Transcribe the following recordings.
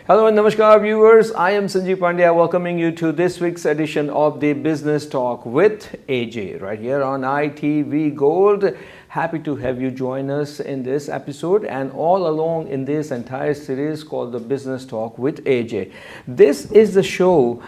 Hello and namaskar viewers, I am Sanjeev Pandya welcoming you to this week's edition of the Business Talk with Ajay right here on ITV Gold. Happy to have you join us in this episode and all along in this entire series called the Business Talk with Ajay. This is the show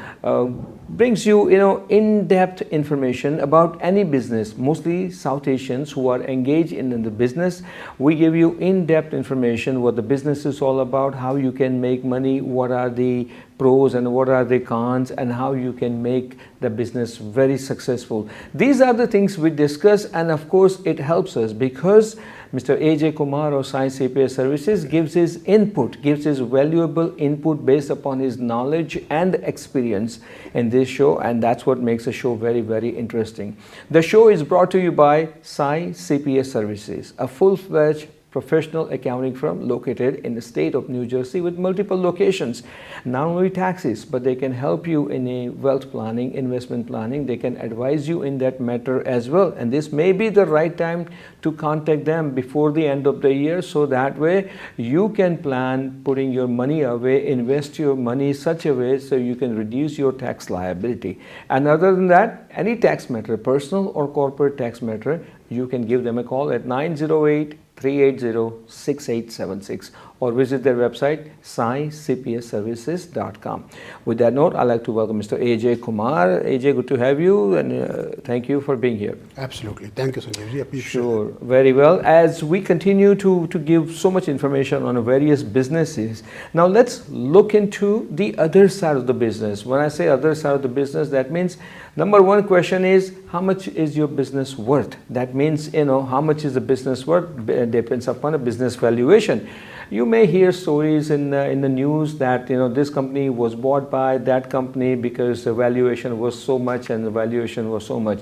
brings you in-depth information about any business, mostly South Asians who are engaged in the business. We give you in-depth information what the business is all about, how you can make money, what are the pros and what are the cons, and how you can make the business very successful. These are the things we discuss, and of course it helps us because Mr. Ajay Kumar of Sai CPA Services gives his input, gives his valuable input based upon his knowledge and experience in this show, and that's what makes the show very, very interesting. The show is brought to you by Sai CPA Services, a full-fledged professional accounting firm located in the state of New Jersey with multiple locations. Not only taxes, but they can help you in a wealth planning, investment planning. They can advise you in that matter as well. And this may be the right time to contact them before the end of the year, so that way you can plan putting your money away, invest your money such a way so you can reduce your tax liability. And other than that, any tax matter, personal or corporate tax matter, you can give them a call at 908-380-6876 or visit their website saicpaservices.com. With that note, I'd like to welcome Mr. Ajay Kumar. Ajay, good to have you, and thank you for being here. Absolutely. Thank you, Sanjeev. Sure. Very well. As we continue to give so much information on various businesses, now let's look into the other side of the business. When I say other side of the business, that means number one question is, how much is your business worth? That means, how much is the business worth depends upon a business valuation. You may hear stories in the news that this company was bought by that company because the valuation was so much and the valuation was so much.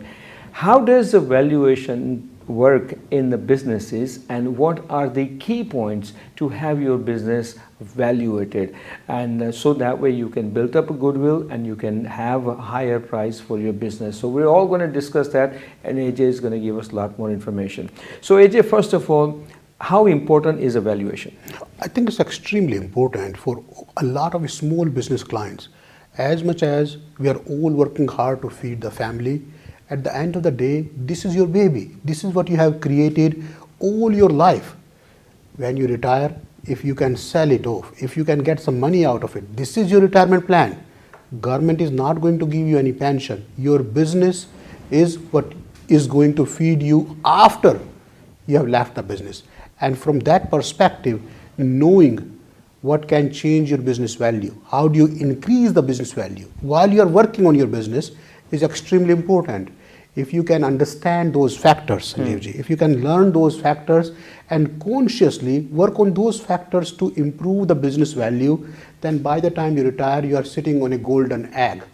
How does the valuation work in the businesses, and what are the key points to have your business valuated, and so that way you can build up a goodwill and you can have a higher price for your business? So we're all going to discuss that, and Ajay is going to give us a lot more information. So Ajay, first of all, how important is a valuation? I think it's extremely important for a lot of small business clients. As much as we are all working hard to feed the family, at the end of the day, this is your baby. This is what you have created all your life. When you retire, if you can sell it off, if you can get some money out of it, this is your retirement plan. Government is not going to give you any pension. Your business is what is going to feed you after you have left the business. And from that perspective, knowing what can change your business value, how do you increase the business value while you are working on your business is extremely important. If you can understand those factors, if you can learn those factors and consciously work on those factors to improve the business value, then by the time you retire, you are sitting on a golden egg.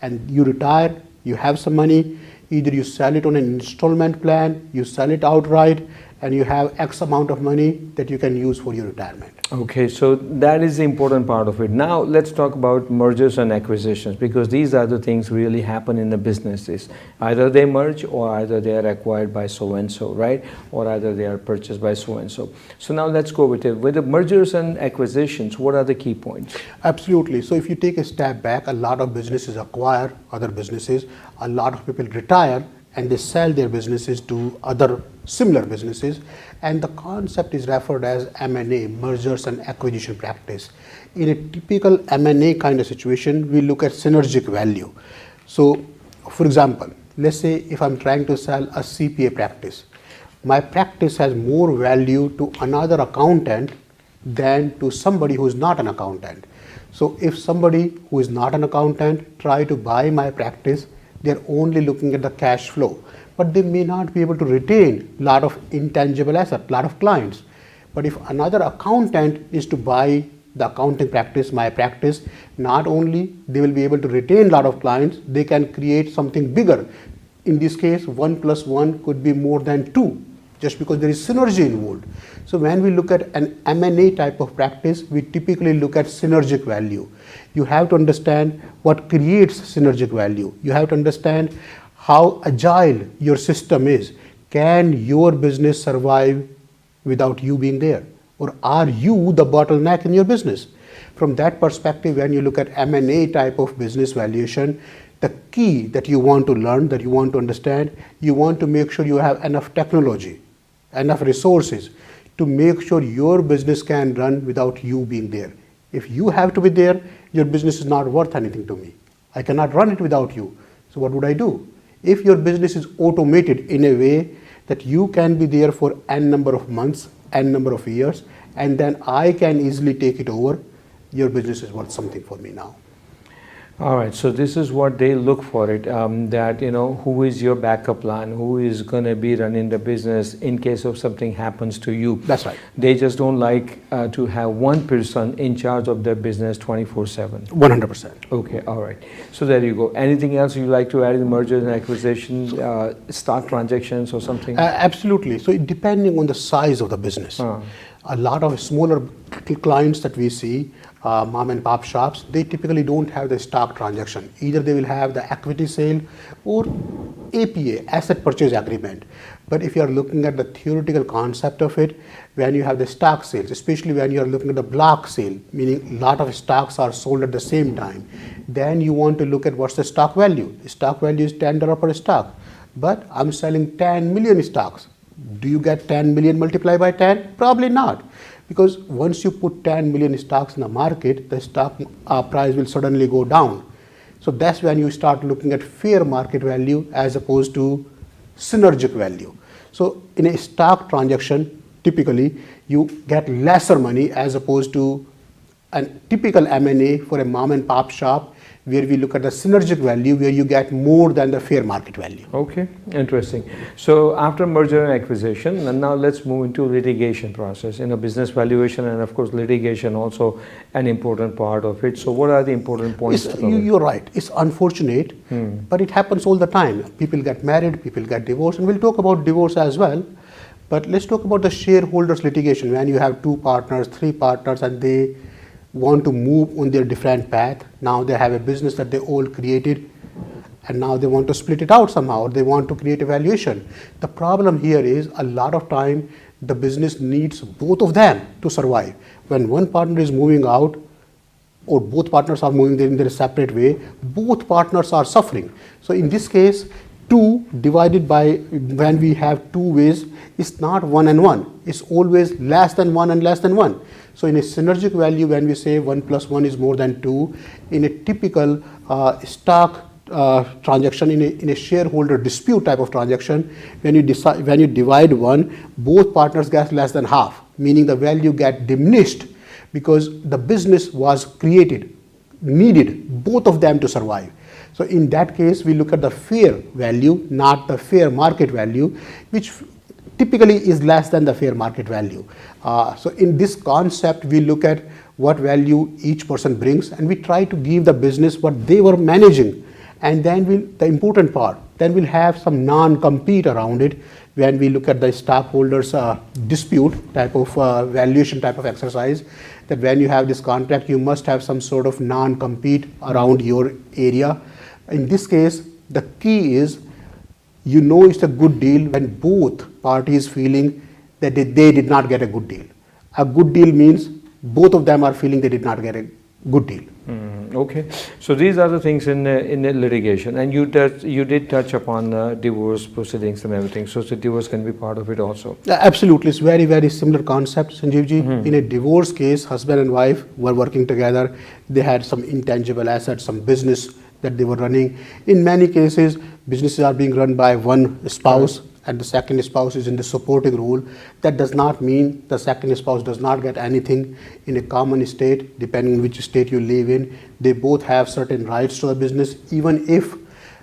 And you retire, you have some money, either you sell it on an installment plan, you sell it outright, and you have X amount of money that you can use for your retirement. Okay, so that is the important part of it. Now let's talk about mergers and acquisitions, because these are the things really happen in the businesses. Either they merge, or either they are acquired by so-and-so, right? Or either they are purchased by so-and-so. So now let's go with it. With the mergers and acquisitions, what are the key points? Absolutely. So if you take a step back, a lot of businesses acquire other businesses. A lot of people retire and they sell their businesses to other similar businesses, and the concept is referred as M&A, mergers and acquisition practice. In a typical M&A kind of situation, we look at synergistic value. So for example, let's say if I'm trying to sell a CPA practice, my practice has more value to another accountant than to somebody who is not an accountant. So if somebody who is not an accountant try to buy my practice, they're only looking at the cash flow, but they may not be able to retain a lot of intangible assets, a lot of clients. But if another accountant is to buy the accounting practice, my practice, not only they will be able to retain a lot of clients, they can create something bigger. In this case, 1 + 1 could be more than 2, just because there is synergy involved. So when we look at an M&A type of practice, we typically look at synergic value. You have to understand what creates synergic value. You have to understand how agile your system is. Can your business survive without you being there? Or are you the bottleneck in your business? From that perspective, when you look at M&A type of business valuation, the key that you want to learn, that you want to understand, you want to make sure you have enough technology, enough resources to make sure your business can run without you being there. If you have to be there, your business is not worth anything to me. I cannot run it without you. So what would I do? If your business is automated in a way that you can be there for n number of months, n number of years, and then I can easily take it over, your business is worth something for me now. All right, so this is what they look for it, that, who is your backup plan, who is going to be running the business in case of something happens to you. That's right. They just don't like to have one person in charge of their business 24/7. 100%. Okay, all right. So there you go. Anything else you'd like to add in mergers and acquisition, stock transactions or something? Absolutely. So depending on the size of the business, a lot of smaller clients that we see, mom and pop shops, they typically don't have the stock transaction. Either they will have the equity sale or APA, asset purchase agreement. But if you are looking at the theoretical concept of it, when you have the stock sales, especially when you are looking at the block sale, meaning a lot of stocks are sold at the same time, then you want to look at what's the stock value. The stock value is $10 per stock, but I'm selling 10 million stocks. Do you get 10 million multiplied by 10? Probably not. Because once you put 10 million stocks in the market, the stock price will suddenly go down. So that's when you start looking at fair market value as opposed to synergic value. So in a stock transaction, typically you get lesser money as opposed to a typical M&A for a mom and pop shop, where we look at the synergic value, where you get more than the fair market value. Okay, interesting. So after merger and acquisition, and now let's move into litigation process. Business valuation and of course litigation also an important part of it. So what are the important points? You're right. It's unfortunate, but it happens all the time. People get married, people get divorced, and we'll talk about divorce as well. But let's talk about the shareholders litigation, when you have 2 partners, 3 partners, and they want to move on their different path. Now they have a business that they all created, and now they want to split it out somehow. They want to create a valuation. The problem here is a lot of time the business needs both of them to survive. When one partner is moving out, or both partners are moving in their separate way, both partners are suffering. So in this case, 2 divided by, when we have 2 ways, it's not 1 and 1. It's always less than 1 and less than 1. So in a synergic value, when we say 1 plus 1 is more than 2, in a typical stock transaction, in a shareholder dispute type of transaction, when you divide 1, both partners get less than half, meaning the value get diminished because the business was created, needed both of them to survive. So in that case, we look at the fair value, not the fair market value, which typically is less than the fair market value. So in this concept, we look at what value each person brings, and we try to give the business what they were managing. And then the important part, then we'll have some non-compete around it when we look at the stockholders dispute type of valuation type of exercise, that when you have this contract, you must have some sort of non-compete around your area. In this case, the key is, it's a good deal when both parties feeling that they did not get a good deal. A good deal means both of them are feeling they did not get a good deal. Okay, so these are the things in the litigation, and you did touch upon divorce proceedings and everything. So the divorce can be part of it also. Absolutely, it's very, very similar concept, Sanjeevji. In a divorce case, husband and wife were working together. They had some intangible assets, some business that they were running. In many cases, businesses are being run by one spouse, and the second spouse is in the supporting role. That does not mean the second spouse does not get anything. In a common state, depending on which state you live in, they both have certain rights to the business. Even if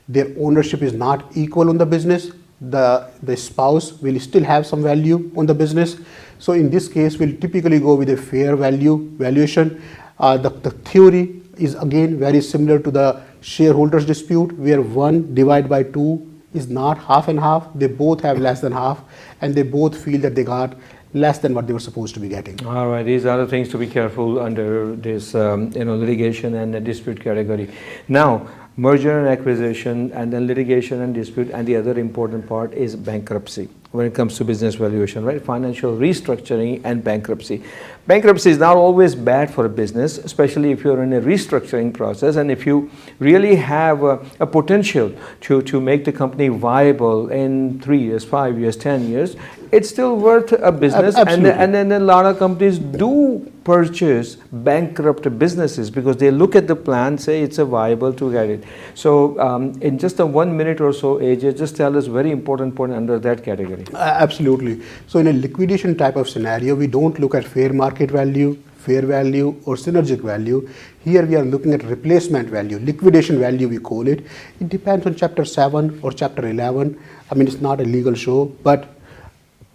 their ownership is not equal on the business, the spouse will still have some value on the business. So in this case, we'll typically go with a fair valuation. The theory is again very similar to the shareholders dispute, where 1 divided by 2 is not half and half. They both have less than half, and they both feel that they got less than what they were supposed to be getting. All right, these are the things to be careful under this litigation and the dispute category. Now, merger and acquisition, and then litigation and dispute, and the other important part is bankruptcy. when it comes to business valuation, right? Financial restructuring and bankruptcy. Bankruptcy is not always bad for a business, especially if you're in a restructuring process and if you really have a potential to make the company viable in 3 years, 5 years, 10 years. It's still worth a business. And then a lot of companies do purchase bankrupt businesses because they look at the plan, say it's a viable to get it. So in just a 1 minute or so, AJ, just tell us very important point under that category. Absolutely. So in a liquidation type of scenario, we don't look at fair market value, fair value or synergic value. Here we are looking at replacement value, liquidation value we call it. It depends on chapter 7 or chapter 11. I mean, it's not a legal show, but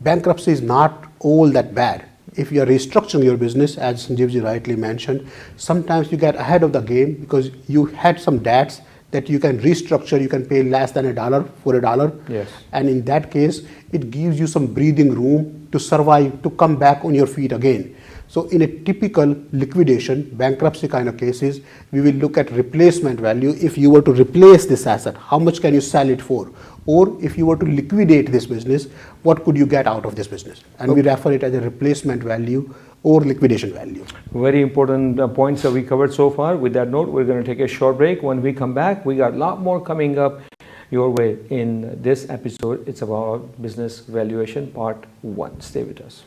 bankruptcy is not all that bad. If you are restructuring your business, as Sanjeevji rightly mentioned, sometimes you get ahead of the game because you had some debts that you can restructure, you can pay less than $1 for $1. Yes. And in that case, it gives you some breathing room to survive, to come back on your feet again. So in a typical liquidation, bankruptcy kind of cases, we will look at replacement value. If you were to replace this asset, how much can you sell it for? Or if you were to liquidate this business, what could you get out of this business? And we refer it as a replacement value or liquidation value. Very important points that we covered so far. With that note, we're going to take a short break. When we come back, we got a lot more coming up your way in this episode. It's about business valuation part 1. Stay with us.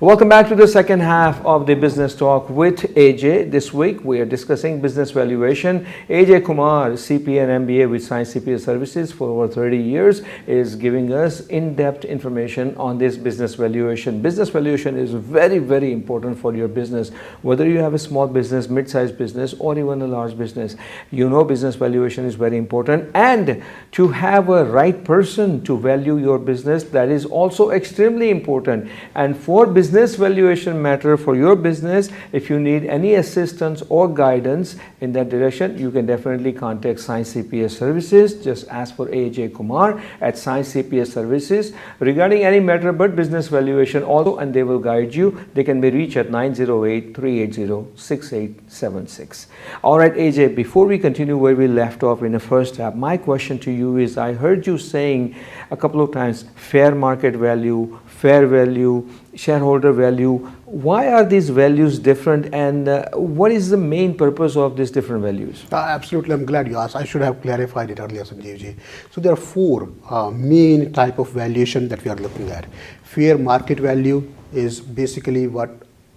Welcome back to the second half of the Business Talk with Ajay. This week we are discussing business valuation. Ajay Kumar, CPA and MBA with Science CPA Services for over 30 years, is giving us in-depth information on this business valuation. Business valuation is very, very important for your business. Whether you have a small business, mid-sized business, or even a large business, you know business valuation is very important. And to have a right person to value your business, that is also extremely important. And for business valuation matter for your business, if you need any assistance or guidance in that direction, you can definitely contact Science CPA Services. Just ask for Ajay Kumar at Science CPA Services regarding any matter but business valuation also, and they will guide you. They can be reached at 908-380-6876. All right, Ajay, before we continue where we left off in the first half, my question to you is, I heard you saying a couple of times fair market value, fair value, shareholder value. Why are these values different, and what is the main purpose of these different values? Absolutely, I'm glad you asked. I should have clarified it earlier, Sanjeevji. So there are 4 main type of valuation that we are looking at. Fair market value is basically what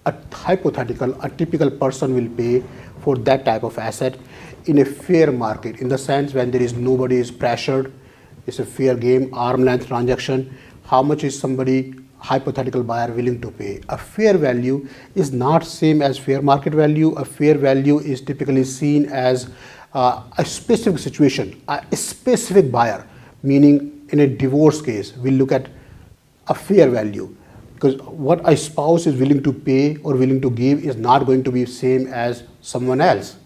a typical person will pay for that type of asset in a fair market, in the sense when there is nobody is pressured, it's a fair game, arm length transaction. How much is somebody, hypothetical buyer, willing to pay? A fair value is not same as fair market value. A fair value is typically seen as a specific situation, a specific buyer, meaning in a divorce case, we look at a fair value, because what a spouse is willing to pay or willing to give is not going to be same as someone else.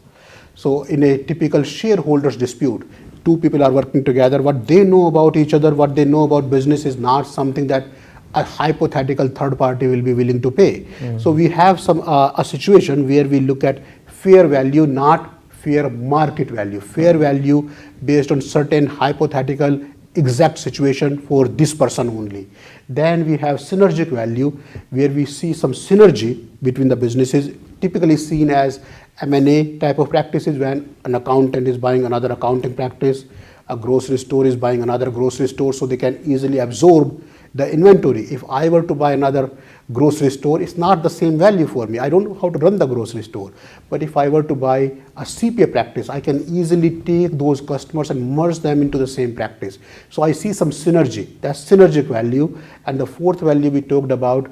So in a typical shareholders dispute, 2 people are working together, what they know about each other, what they know about business is not something that a hypothetical third party will be willing to pay. So we have a situation where we look at fair value, not fair market value. Fair value based on certain hypothetical exact situation for this person only. Then we have synergic value, where we see some synergy between the businesses, typically seen as M&A type of practices, when an accountant is buying another accounting practice, a grocery store is buying another grocery store, so they can easily absorb the inventory. If I were to buy another grocery store, it's not the same value for me. I don't know how to run the grocery store. But if I were to buy a CPA practice, I can easily take those customers and merge them into the same practice. So I see some synergy. That's synergic value. And the 4th value we talked about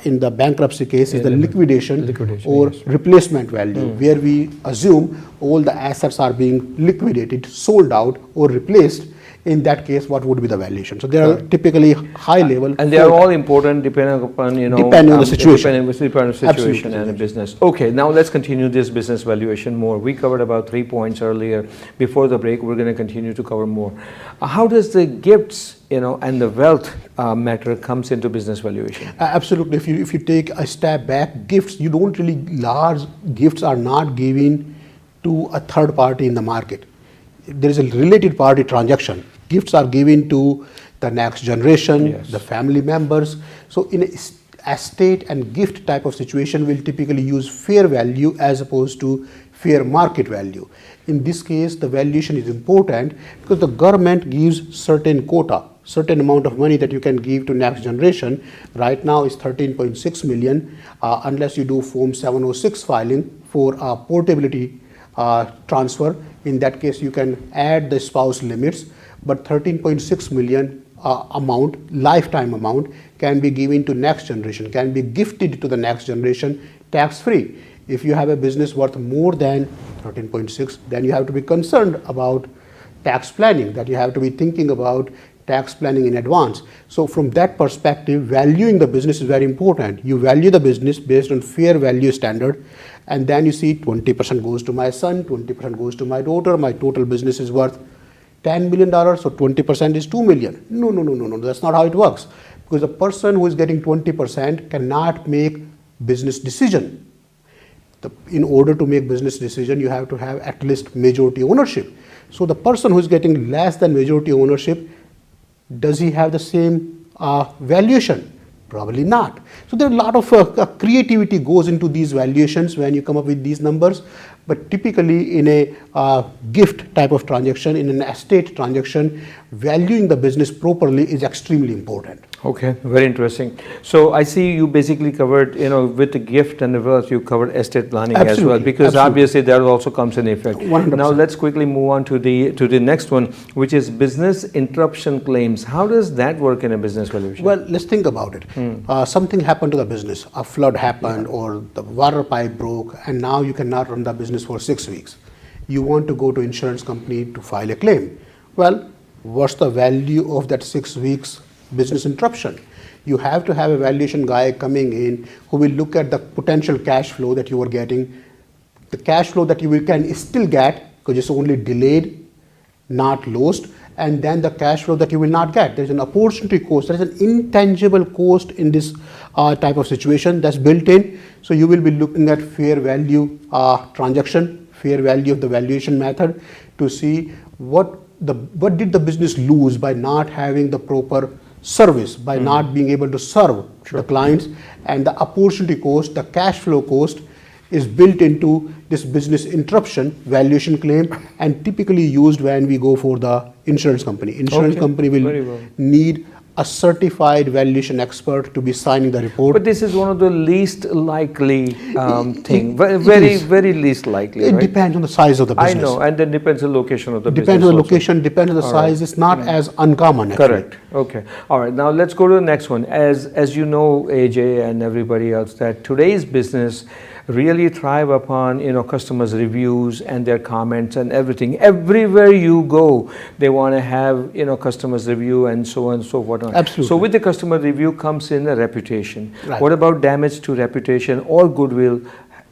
in the bankruptcy case is the liquidation or replacement value, where we assume all the assets are being liquidated, sold out or replaced. In that case, what would be the valuation? So they are typically high level. And they are all important depending upon, depending on the situation. Depending on the situation and the business. Okay, now let's continue this business valuation more. We covered about 3 points earlier. Before the break, we're going to continue to cover more. How does the gifts, and the wealth matter comes into business valuation? Absolutely. If you take a step back, gifts, you don't really, large gifts are not given to a third party in the market. There is a related party transaction. Gifts are given to the next generation, Yes. the family members. So in a estate and gift type of situation, we'll typically use fair value as opposed to fair market value. In this case, the valuation is important because the government gives certain quota, certain amount of money that you can give to next generation. Right now is 13.6 million unless you do Form 706 filing for portability transfer. In that case, you can add the spouse limits, but 13.6 million amount, lifetime amount, can be given to next generation, can be gifted to the next generation tax free. If you have a business worth more than 13.6, then you have to be concerned about tax planning, that you have to be thinking about tax planning in advance. So from that perspective, valuing the business is very important. You value the business based on fair value standard, and then you see 20% goes to my son, 20% goes to my daughter, my total business is worth $10 million, so 20% is $2 million. No, that's not how it works. Because the person who is getting 20% cannot make business decision. In order to make business decision, you have to have at least majority ownership. So the person who is getting less than majority ownership, does he have the same valuation? Probably not. So there are a lot of creativity goes into these valuations when you come up with these numbers. But typically in a gift type of transaction, in an estate transaction, valuing the business properly is extremely important. Okay, very interesting. So I see you basically covered, with the gift and the wealth, you covered estate planning as well, because obviously that also comes in effect. 100%. Now let's quickly move on to the next one, which is business interruption claims. How does that work in a business valuation? Well, let's think about it. Something happened to the business. A flood happened, or the water pipe broke, and now you cannot run the business for 6 weeks. You want to go to insurance company to file a claim. Well, what's the value of that 6 weeks business interruption? You have to have a valuation guy coming in who will look at the potential cash flow that you are getting, the cash flow that you can still get because it's only delayed, not lost, and then the cash flow that you will not get. There's an opportunity cost, there's an intangible cost in this type of situation that's built in. So you will be looking at fair value transaction, fair value of the valuation method to see what did the business lose by not having the proper service, by not being able to serve the clients, and the opportunity cost, the cash flow cost is built into this business interruption valuation claim, and typically used when we go for the insurance company. Insurance company will need a certified valuation expert to be signing the report. But this is one of the least likely thing, very least likely. It depends on the size of the business. I know, and then depends on the location of the business. Depends on the location, depends on the size. It's not as uncommon. Actually. Correct. Okay. All right. Now let's go to the next one. As you know, AJ and everybody else, that today's business really thrive upon customers' reviews and their comments and everything. Everywhere you go, they want to have customers' review and so on and so forth. Absolutely. So with the customer review comes in a reputation. Right. What about damage to reputation or goodwill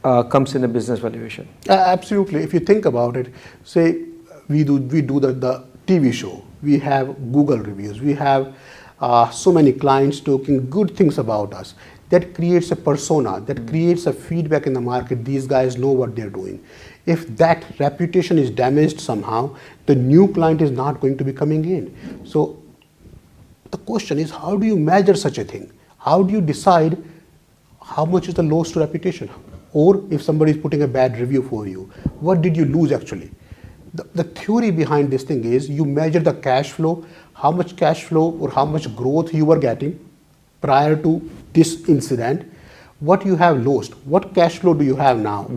comes in a business valuation? Absolutely. If you think about it, say we do the TV show. We have Google reviews. We have so many clients talking good things about us. That creates a persona, that creates a feedback in the market. These guys know what they're doing. If that reputation is damaged somehow, the new client is not going to be coming in. So the question is, how do you measure such a thing? How do you decide how much is the loss to reputation? Or if somebody is putting a bad review for you, what did you lose actually? The theory behind this thing is you measure the cash flow, how much cash flow or how much growth you were getting prior to this incident, what you have lost, what cash flow do you have now,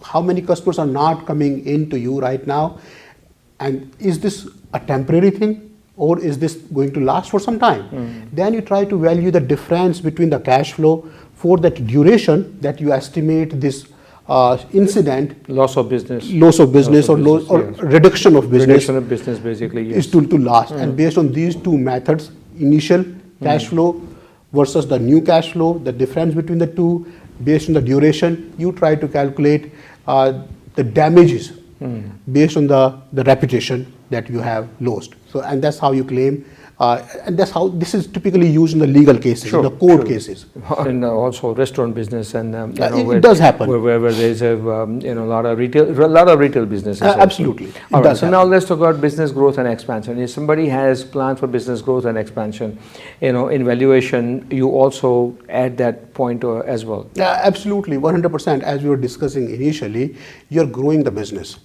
how many customers are not coming into you right now, and is this a temporary thing or is this going to last for some time? Then you try to value the difference between the cash flow for that duration that you estimate this incident, loss of business or reduction of business, basically, yes. is to last. And based on these two methods, initial cash flow versus the new cash flow, the difference between the two, based on the duration, you try to calculate the damages based on the reputation that you have lost. So, and that's how you claim, and that's how this is typically used in the legal cases, in the court cases. And also restaurant business, and it does happen where there's a a lot of retail businesses. Absolutely. All right. So now let's talk about business growth and expansion. If somebody has planned for business growth and expansion, in valuation, you also add that point as well. Yeah, absolutely, 100%. As we were discussing initially, you're growing the business.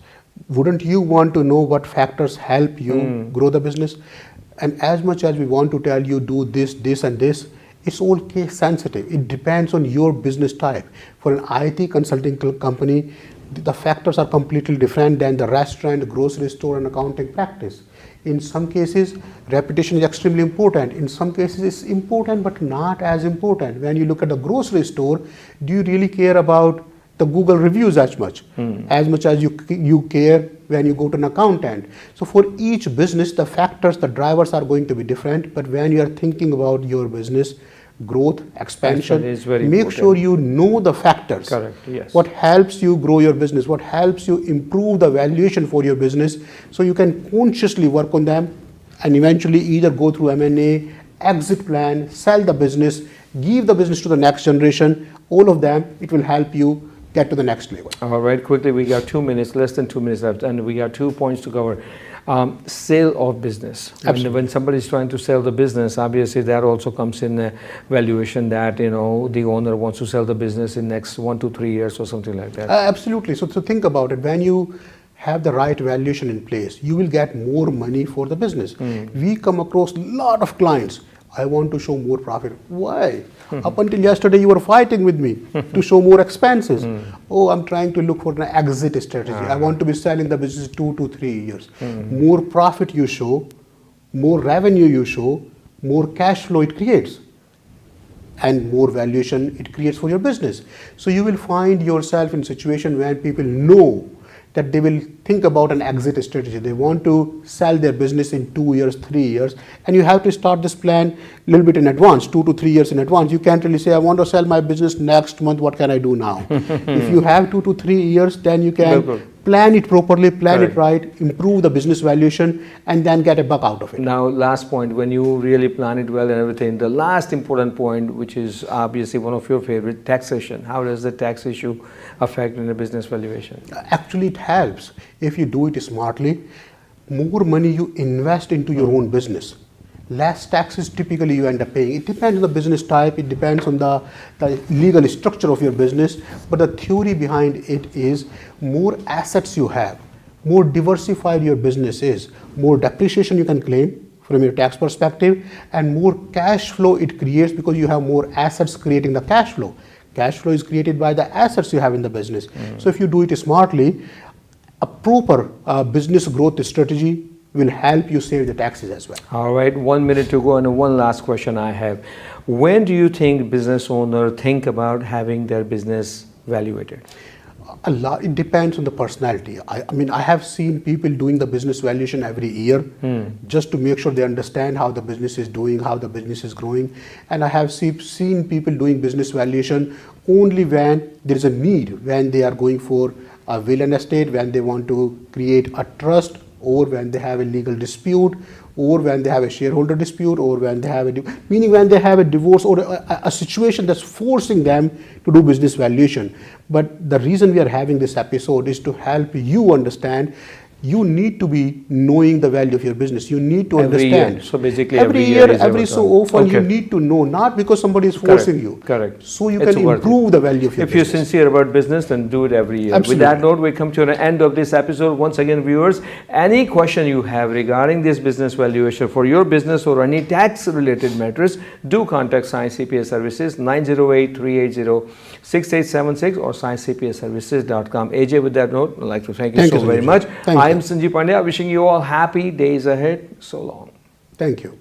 Wouldn't you want to know what factors help you grow the business? And as much as we want to tell you do this, this and this, it's all case sensitive. It depends on your business type. For an IT consulting company, the factors are completely different than the restaurant, grocery store and accounting practice. In some cases, reputation is extremely important. In some cases, it's important but not as important. When you look at the grocery store, do you really care about the Google reviews as much as you care when you go to an accountant? So for each business, the factors, the drivers are going to be different. But when you are thinking about your business growth, expansion, is very make important. sure you know the factors. Correct. Yes. What helps you grow your business, what helps you improve the valuation for your business, so you can consciously work on them and eventually either go through M&A, exit plan, sell the business, give the business to the next generation. All of them, it will help you get to the next level. All right, quickly, we got 2 minutes, less than 2 minutes left, and we got 2 points to cover. Sale of business. When somebody is trying to sell the business, obviously that also comes in valuation, that the owner wants to sell the business in next 1 to 3 years or something like that. Absolutely. So think about it. When you have the right valuation in place, you will get more money for the business. We come across a lot of clients. I want to show more profit. Why? Up until yesterday, you were fighting with me to show more expenses. Oh, I'm trying to look for an exit strategy. I want to be selling the business 2 to 3 years. More profit you show, more revenue you show, more cash flow it creates, and more valuation it creates for your business. So you will find yourself in a situation where people know that they will think about an exit strategy. They want to sell their business in 2 years, 3 years, and you have to start this plan a little bit in advance, 2 to 3 years in advance. You can't really say, I want to sell my business next month, what can I do now? If you have 2 to 3 years, then you can plan it properly, plan it right, improve the business valuation, and then get a buck out of it. Now, last point, when you really plan it well and everything, the last important point, which is obviously one of your favorite, taxation. How does the tax issue affect in a business valuation? Actually, it helps if you do it smartly. More money you invest into your own business, less taxes typically you end up paying. It depends on the business type, it depends on the legal structure of your business, but the theory behind it is more assets you have, more diversified your business is, more depreciation you can claim from your tax perspective, and more cash flow it creates because you have more assets creating the cash flow. Cash flow is created by the assets you have in the business. So if you do it smartly, a proper business growth strategy will help you save the taxes as well. All right, 1 minute to go, and one last question I have. When do you think business owners think about having their business valuated? A lot. It depends on the personality. I mean, I have seen people doing the business valuation every year just to make sure they understand how the business is doing, how the business is growing. And I have seen people doing business valuation only when there is a need, when they are going for a will and estate, when they want to create a trust, or when they have a legal dispute, or when they have a shareholder dispute, or when they have when they have a divorce or a situation that's forcing them to do business valuation. But the reason we are having this episode is to help you understand. You need to be knowing the value of your business. You need to understand. Year. So basically every year, every so often, you need to know, not because somebody is forcing you. Correct. So you can improve the value of your business. If you're sincere about business, then do it every year. Absolutely. With that note, we come to the end of this episode. Once again, viewers, any question you have regarding this business valuation for your business or any tax-related matters, do contact Science CPA Services, 908-380-6876 or sciencecpaservices.com. Ajay, with that note, I'd like to thank you so very much. I am Sanjeev Pandya, wishing you all happy days ahead. So long. Thank you.